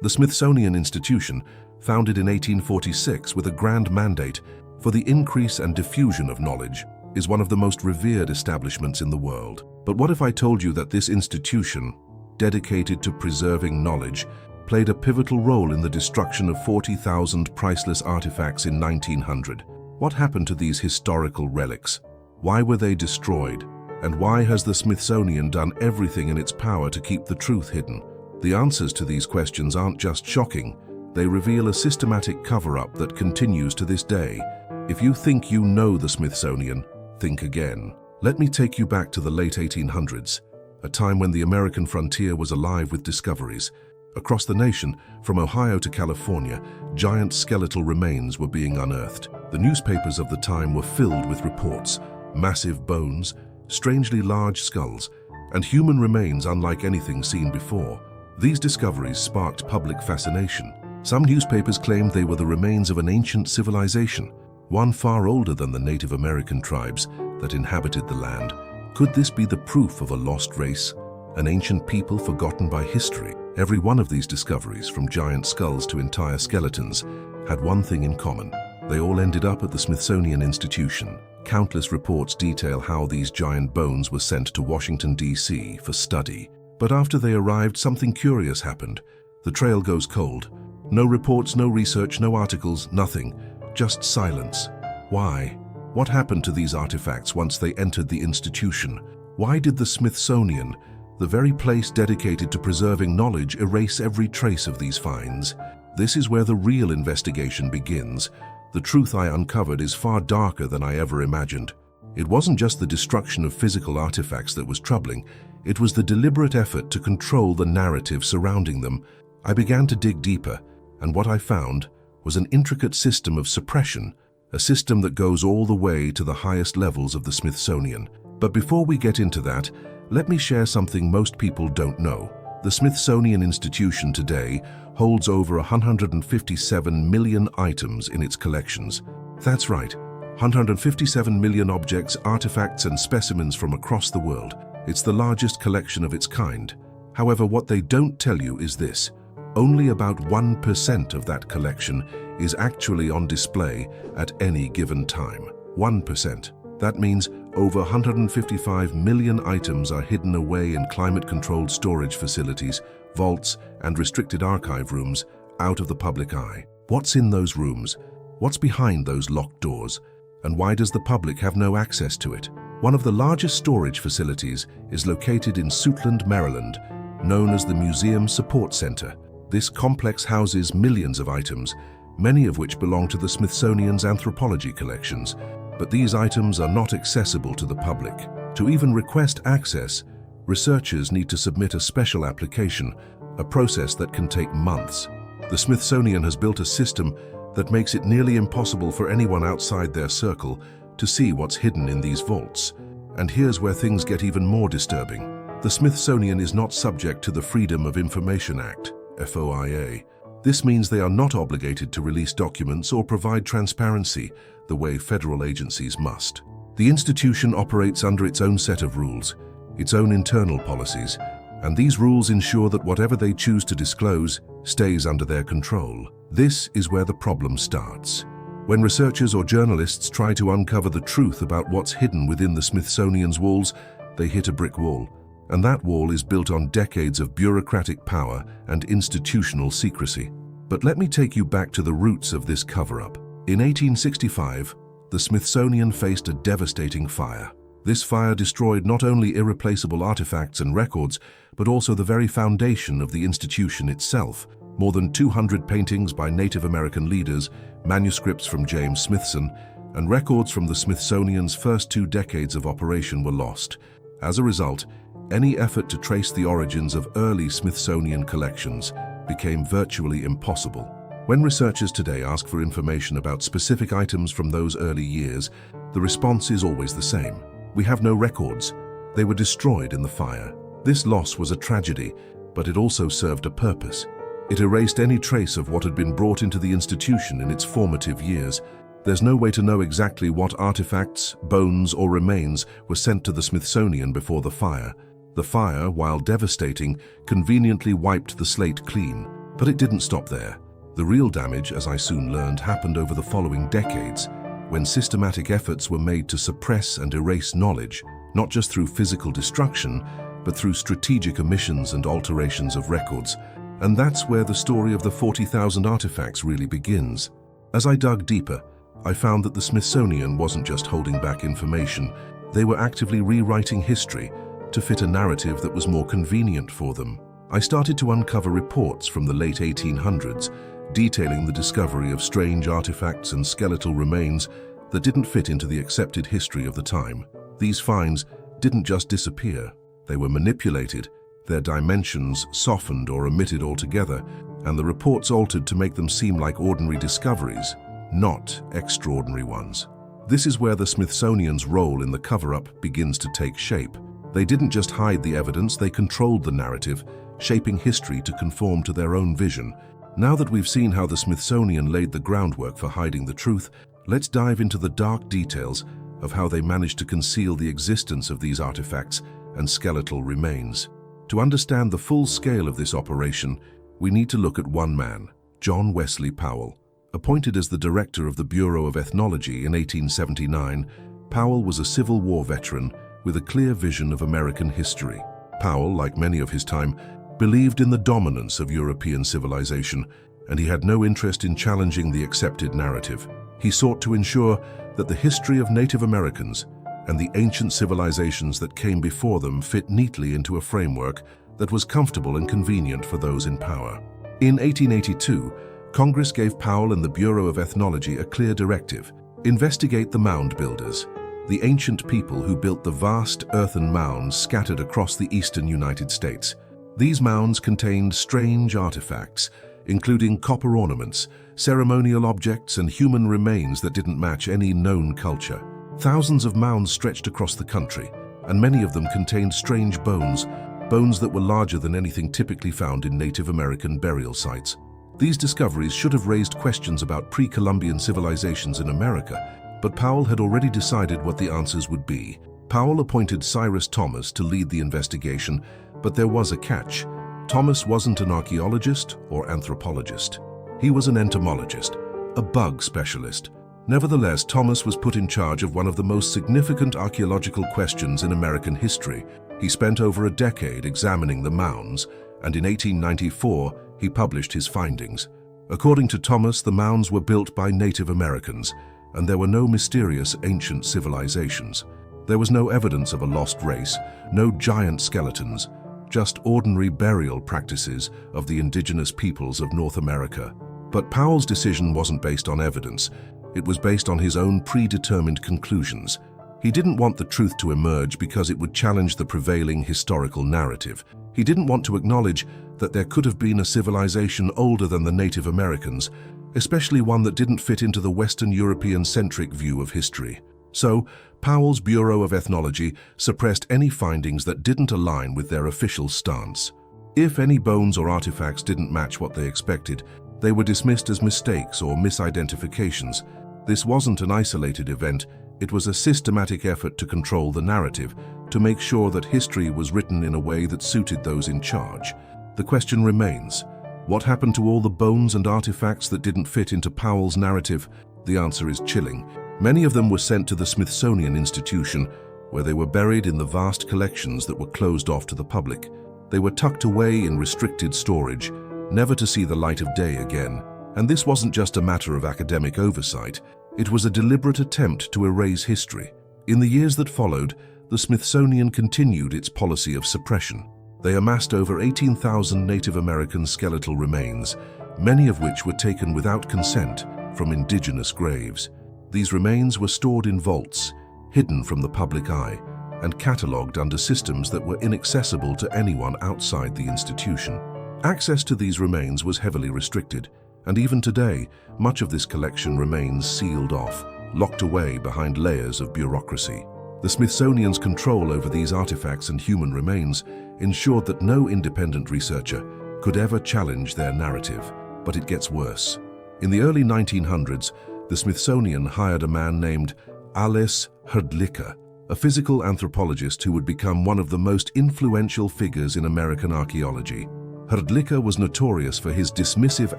The Smithsonian Institution, founded in 1846 with a grand mandate for the increase and diffusion of knowledge, is one of the most revered establishments in the world. But what if I told you that this institution, dedicated to preserving knowledge, played a pivotal role in the destruction of 40,000 priceless artifacts in 1900? What happened to these historical relics? Why were they destroyed? And why has the Smithsonian done everything in its power to keep the truth hidden? The answers to these questions aren't just shocking, they reveal a systematic cover-up that continues to this day. If you think you know the Smithsonian, think again. Let me take you back to the late 1800s, a time when the American frontier was alive with discoveries. Across the nation, from Ohio to California, giant skeletal remains were being unearthed. The newspapers of the time were filled with reports: massive bones, strangely large skulls, and human remains unlike anything seen before. These discoveries sparked public fascination. Some newspapers claimed they were the remains of an ancient civilization, one far older than the Native American tribes that inhabited the land. Could this be the proof of a lost race, an ancient people forgotten by history? Every one of these discoveries, from giant skulls to entire skeletons, had one thing in common. They all ended up at the Smithsonian Institution. Countless reports detail how these giant bones were sent to Washington, D.C. for study. But after they arrived, something curious happened. The trail goes cold. No reports, no research, no articles, nothing. Just silence. Why? What happened to these artifacts once they entered the institution? Why did the Smithsonian, the very place dedicated to preserving knowledge, erase every trace of these finds? This is where the real investigation begins. The truth I uncovered is far darker than I ever imagined. It wasn't just the destruction of physical artifacts that was troubling, it was the deliberate effort to control the narrative surrounding them. I began to dig deeper, and what I found was an intricate system of suppression, a system that goes all the way to the highest levels of the Smithsonian. But before we get into that, let me share something most people don't know. The Smithsonian Institution today holds over 157 million items in its collections. That's right, 157 million objects, artifacts, and specimens from across the world. It's the largest collection of its kind. However, what they don't tell you is this: only about 1% of that collection is actually on display at any given time. 1%. That means over 155 million items are hidden away in climate-controlled storage facilities, vaults, and restricted archive rooms, out of the public eye. What's in those rooms? What's behind those locked doors? And why does the public have no access to it? One of the largest storage facilities is located in Suitland, Maryland, known as the Museum Support Center. This complex houses millions of items, many of which belong to the Smithsonian's anthropology collections. But these items are not accessible to the public. To even request access, researchers need to submit a special application, a process that can take months. The Smithsonian has built a system that makes it nearly impossible for anyone outside their circle to see what's hidden in these vaults. And here's where things get even more disturbing. The Smithsonian is not subject to the Freedom of Information Act, FOIA. This means they are not obligated to release documents or provide transparency the way federal agencies must. The institution operates under its own set of rules, its own internal policies, and these rules ensure that whatever they choose to disclose stays under their control. This is where the problem starts. When researchers or journalists try to uncover the truth about what's hidden within the Smithsonian's walls, they hit a brick wall. And that wall is built on decades of bureaucratic power and institutional secrecy. But let me take you back to the roots of this cover-up. In 1865, the Smithsonian faced a devastating fire. This fire destroyed not only irreplaceable artifacts and records, but also the very foundation of the institution itself. More than 200 paintings by Native American leaders, manuscripts from James Smithson, and records from the Smithsonian's first 2 decades of operation were lost. As a result, any effort to trace the origins of early Smithsonian collections became virtually impossible. When researchers today ask for information about specific items from those early years, the response is always the same. We have no records. They were destroyed in the fire. This loss was a tragedy, but it also served a purpose. It erased any trace of what had been brought into the institution in its formative years. There's no way to know exactly what artifacts, bones, or remains were sent to the Smithsonian before the fire. The fire, while devastating, conveniently wiped the slate clean. But it didn't stop there. The real damage, as I soon learned, happened over the following decades, when systematic efforts were made to suppress and erase knowledge, not just through physical destruction, but through strategic omissions and alterations of records. And that's where the story of the 40,000 artifacts really begins. As I dug deeper, I found that the Smithsonian wasn't just holding back information, they were actively rewriting history to fit a narrative that was more convenient for them. I started to uncover reports from the late 1800s detailing the discovery of strange artifacts and skeletal remains that didn't fit into the accepted history of the time. These finds didn't just disappear, they were manipulated, their dimensions softened or omitted altogether, and the reports altered to make them seem like ordinary discoveries, not extraordinary ones. This is where the Smithsonian's role in the cover-up begins to take shape. They didn't just hide the evidence, they controlled the narrative, shaping history to conform to their own vision. Now that we've seen how the Smithsonian laid the groundwork for hiding the truth, let's dive into the dark details of how they managed to conceal the existence of these artifacts and skeletal remains. To understand the full scale of this operation, we need to look at one man, John Wesley Powell. Appointed as the director of the Bureau of Ethnology in 1879, Powell was a Civil War veteran with a clear vision of American history. Powell, like many of his time, believed in the dominance of European civilization, and he had no interest in challenging the accepted narrative. He sought to ensure that the history of Native Americans and the ancient civilizations that came before them fit neatly into a framework that was comfortable and convenient for those in power. In 1882, Congress gave Powell and the Bureau of Ethnology a clear directive: investigate the mound builders, the ancient people who built the vast earthen mounds scattered across the eastern United States. These mounds contained strange artifacts, including copper ornaments, ceremonial objects, and human remains that didn't match any known culture. Thousands of mounds stretched across the country, and many of them contained strange bones that were larger than anything typically found in Native American burial sites. These discoveries should have raised questions about pre-Columbian civilizations in America, but Powell had already decided what the answers would be. Powell appointed Cyrus Thomas to lead the investigation, but there was a catch. Thomas wasn't an archaeologist or anthropologist. He was an entomologist, a bug specialist. Nevertheless, Thomas was put in charge of one of the most significant archaeological questions in American history. He spent over a decade examining the mounds, and in 1894, he published his findings. According to Thomas, the mounds were built by Native Americans, and there were no mysterious ancient civilizations. There was no evidence of a lost race, no giant skeletons, just ordinary burial practices of the indigenous peoples of North America. But Powell's decision wasn't based on evidence. It was based on his own predetermined conclusions. He didn't want the truth to emerge because it would challenge the prevailing historical narrative. He didn't want to acknowledge that there could have been a civilization older than the Native Americans, especially one that didn't fit into the Western European-centric view of history. So, Powell's Bureau of Ethnology suppressed any findings that didn't align with their official stance. If any bones or artifacts didn't match what they expected, they were dismissed as mistakes or misidentifications. This wasn't an isolated event, it was a systematic effort to control the narrative, to make sure that history was written in a way that suited those in charge. The question remains, what happened to all the bones and artifacts that didn't fit into Powell's narrative? The answer is chilling. Many of them were sent to the Smithsonian Institution, where they were buried in the vast collections that were closed off to the public. They were tucked away in restricted storage, never to see the light of day again. And this wasn't just a matter of academic oversight, it was a deliberate attempt to erase history. In the years that followed, the Smithsonian continued its policy of suppression. They amassed over 18,000 Native American skeletal remains, many of which were taken without consent from indigenous graves. These remains were stored in vaults, hidden from the public eye, and catalogued under systems that were inaccessible to anyone outside the institution. Access to these remains was heavily restricted, and even today, much of this collection remains sealed off, locked away behind layers of bureaucracy. The Smithsonian's control over these artifacts and human remains ensured that no independent researcher could ever challenge their narrative. But it gets worse. In the early 1900s, the Smithsonian hired a man named Ales Hrdlicka, a physical anthropologist who would become one of the most influential figures in American archaeology. Hrdlicka was notorious for his dismissive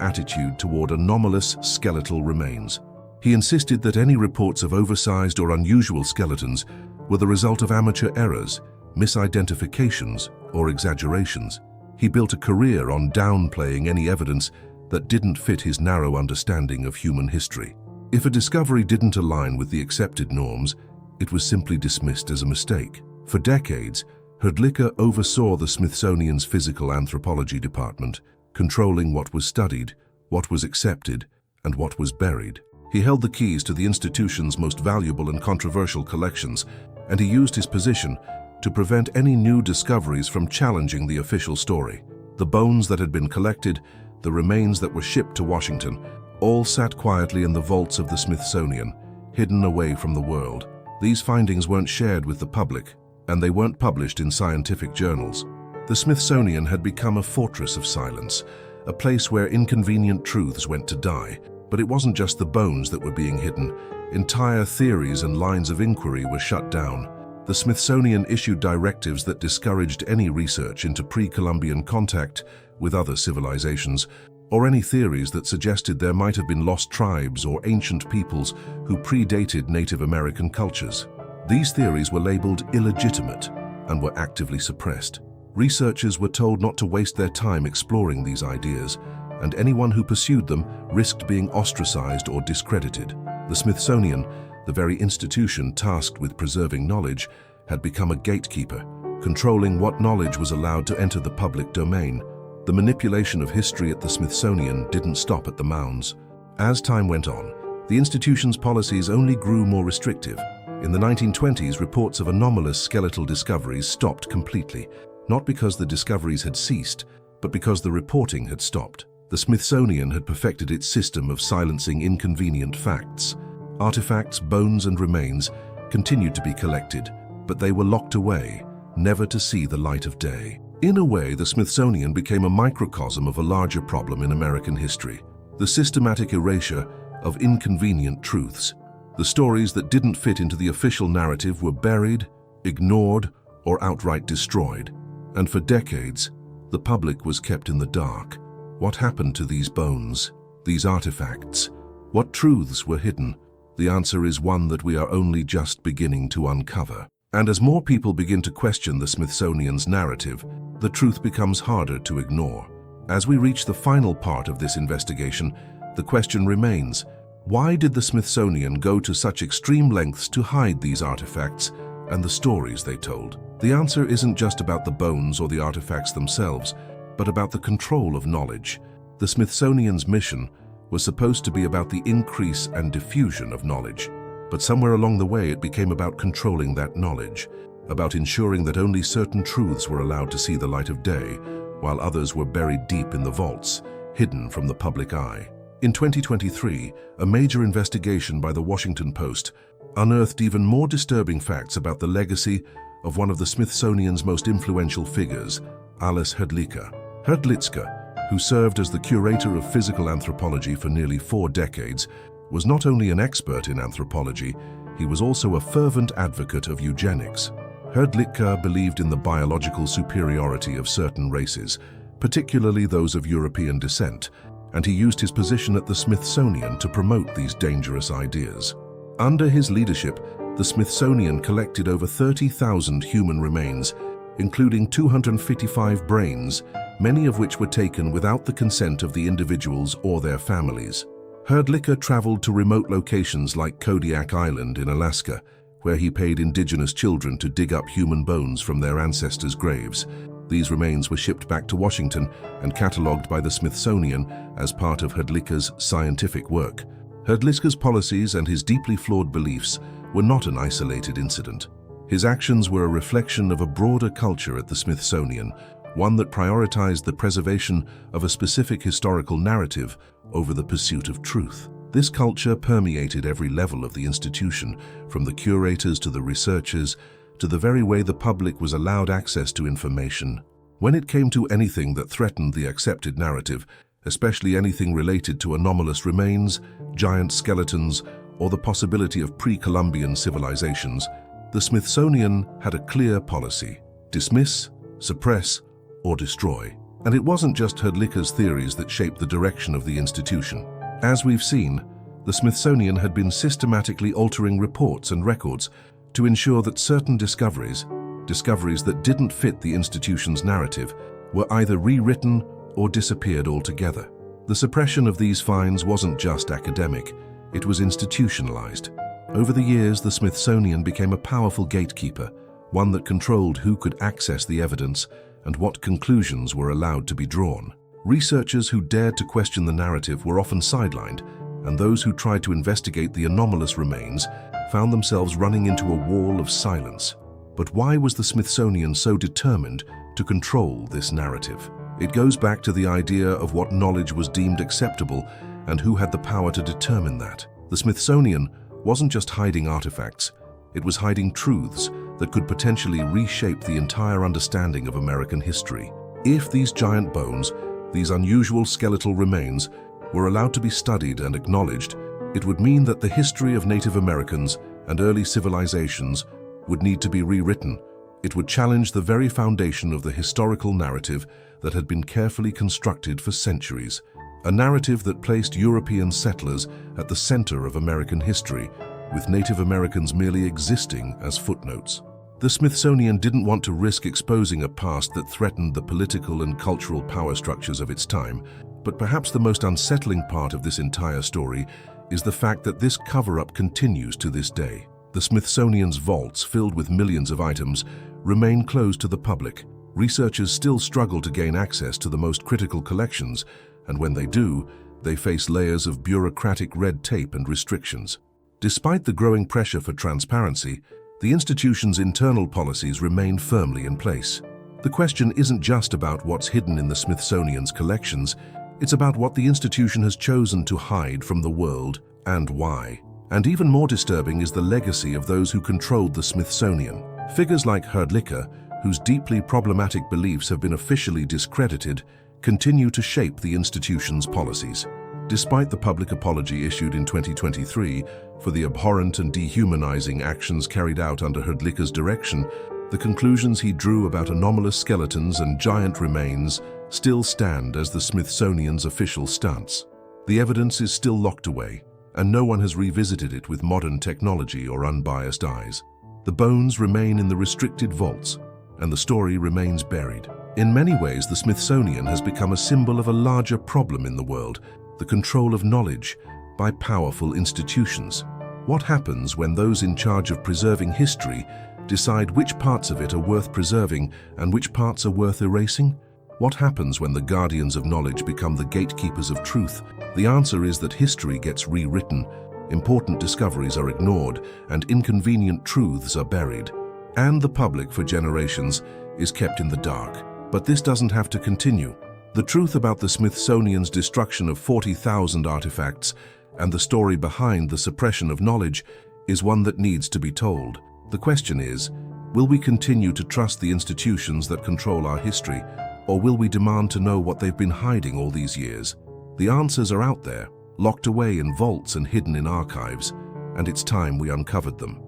attitude toward anomalous skeletal remains. He insisted that any reports of oversized or unusual skeletons were the result of amateur errors, misidentifications, or exaggerations. He built a career on downplaying any evidence that didn't fit his narrow understanding of human history. If a discovery didn't align with the accepted norms, it was simply dismissed as a mistake. For decades, Hrdlicka oversaw the Smithsonian's physical anthropology department, controlling what was studied, what was accepted, and what was buried. He held the keys to the institution's most valuable and controversial collections, and he used his position to prevent any new discoveries from challenging the official story. The bones that had been collected, the remains that were shipped to Washington, all sat quietly in the vaults of the Smithsonian, hidden away from the world. These findings weren't shared with the public, and they weren't published in scientific journals. The Smithsonian had become a fortress of silence, a place where inconvenient truths went to die. But it wasn't just the bones that were being hidden. Entire theories and lines of inquiry were shut down. The Smithsonian issued directives that discouraged any research into pre-Columbian contact with other civilizations, or any theories that suggested there might have been lost tribes or ancient peoples who predated Native American cultures. These theories were labeled illegitimate and were actively suppressed. Researchers were told not to waste their time exploring these ideas, and anyone who pursued them risked being ostracized or discredited. The Smithsonian, the very institution tasked with preserving knowledge, had become a gatekeeper, controlling what knowledge was allowed to enter the public domain. The manipulation of history at the Smithsonian didn't stop at the mounds. As time went on, the institution's policies only grew more restrictive. In the 1920s, reports of anomalous skeletal discoveries stopped completely, not because the discoveries had ceased, but because the reporting had stopped. The Smithsonian had perfected its system of silencing inconvenient facts. Artifacts, bones, and remains continued to be collected, but they were locked away, never to see the light of day. In a way, the Smithsonian became a microcosm of a larger problem in American history: the systematic erasure of inconvenient truths. The stories that didn't fit into the official narrative were buried, ignored, or outright destroyed. And for decades, the public was kept in the dark. What happened to these bones, these artifacts? What truths were hidden? The answer is one that we are only just beginning to uncover. And as more people begin to question the Smithsonian's narrative, the truth becomes harder to ignore. As we reach the final part of this investigation, the question remains: why did the Smithsonian go to such extreme lengths to hide these artifacts and the stories they told? The answer isn't just about the bones or the artifacts themselves, but about the control of knowledge. The Smithsonian's mission was supposed to be about the increase and diffusion of knowledge, but somewhere along the way it became about controlling that knowledge, about ensuring that only certain truths were allowed to see the light of day, while others were buried deep in the vaults, hidden from the public eye. In 2023, a major investigation by the Washington Post unearthed even more disturbing facts about the legacy of one of the Smithsonian's most influential figures, Alice Hrdlicka. Hrdlicka, who served as the curator of physical anthropology for nearly 4 decades, was not only an expert in anthropology, he was also a fervent advocate of eugenics. Hrdlicka believed in the biological superiority of certain races, particularly those of European descent, and he used his position at the Smithsonian to promote these dangerous ideas. Under his leadership, the Smithsonian collected over 30,000 human remains, including 255 brains, many of which were taken without the consent of the individuals or their families. Hrdlicka traveled to remote locations like Kodiak Island in Alaska, where he paid indigenous children to dig up human bones from their ancestors' graves. These remains were shipped back to Washington and catalogued by the Smithsonian as part of Hrdlicka's scientific work. Hrdlicka's policies and his deeply flawed beliefs were not an isolated incident. His actions were a reflection of a broader culture at the Smithsonian, one that prioritized the preservation of a specific historical narrative over the pursuit of truth. This culture permeated every level of the institution, from the curators to the researchers, to the very way the public was allowed access to information. When it came to anything that threatened the accepted narrative, especially anything related to anomalous remains, giant skeletons, or the possibility of pre-Columbian civilizations, the Smithsonian had a clear policy: dismiss, suppress, or destroy. And it wasn't just Hrdlicka's theories that shaped the direction of the institution. As we've seen, the Smithsonian had been systematically altering reports and records to ensure that certain discoveries that didn't fit the institution's narrative, were either rewritten or disappeared altogether. The suppression of these finds wasn't just academic, it was institutionalized. Over the years, the Smithsonian became a powerful gatekeeper, one that controlled who could access the evidence and what conclusions were allowed to be drawn. Researchers who dared to question the narrative were often sidelined, and those who tried to investigate the anomalous remains found themselves running into a wall of silence. But why was the Smithsonian so determined to control this narrative? It goes back to the idea of what knowledge was deemed acceptable and who had the power to determine that. The Smithsonian wasn't just hiding artifacts, it was hiding truths that could potentially reshape the entire understanding of American history. If these giant bones, these unusual skeletal remains, were allowed to be studied and acknowledged, it would mean that the history of Native Americans and early civilizations would need to be rewritten. It would challenge the very foundation of the historical narrative that had been carefully constructed for centuries. A narrative that placed European settlers at the center of American history, with Native Americans merely existing as footnotes. The Smithsonian didn't want to risk exposing a past that threatened the political and cultural power structures of its time, but perhaps the most unsettling part of this entire story is the fact that this cover-up continues to this day. The Smithsonian's vaults, filled with millions of items, remain closed to the public. Researchers still struggle to gain access to the most critical collections, and when they do, they face layers of bureaucratic red tape and restrictions. Despite the growing pressure for transparency, the institution's internal policies remain firmly in place. The question isn't just about what's hidden in the Smithsonian's collections, it's about what the institution has chosen to hide from the world and why. And even more disturbing is the legacy of those who controlled the Smithsonian. Figures like Hrdlicka, whose deeply problematic beliefs have been officially discredited, continue to shape the institution's policies. Despite the public apology issued in 2023 for the abhorrent and dehumanizing actions carried out under Hrdlicka's direction, the conclusions he drew about anomalous skeletons and giant remains still stand as the Smithsonian's official stance. The evidence is still locked away, and no one has revisited it with modern technology or unbiased eyes. The bones remain in the restricted vaults, and the story remains buried. In many ways, the Smithsonian has become a symbol of a larger problem in the world, the control of knowledge by powerful institutions. What happens when those in charge of preserving history decide which parts of it are worth preserving and which parts are worth erasing? What happens when the guardians of knowledge become the gatekeepers of truth? The answer is that history gets rewritten, important discoveries are ignored, and inconvenient truths are buried. And the public, for generations, is kept in the dark. But this doesn't have to continue. The truth about the Smithsonian's destruction of 40,000 artifacts and the story behind the suppression of knowledge is one that needs to be told. The question is, will we continue to trust the institutions that control our history, or will we demand to know what they've been hiding all these years? The answers are out there, locked away in vaults and hidden in archives, and it's time we uncovered them.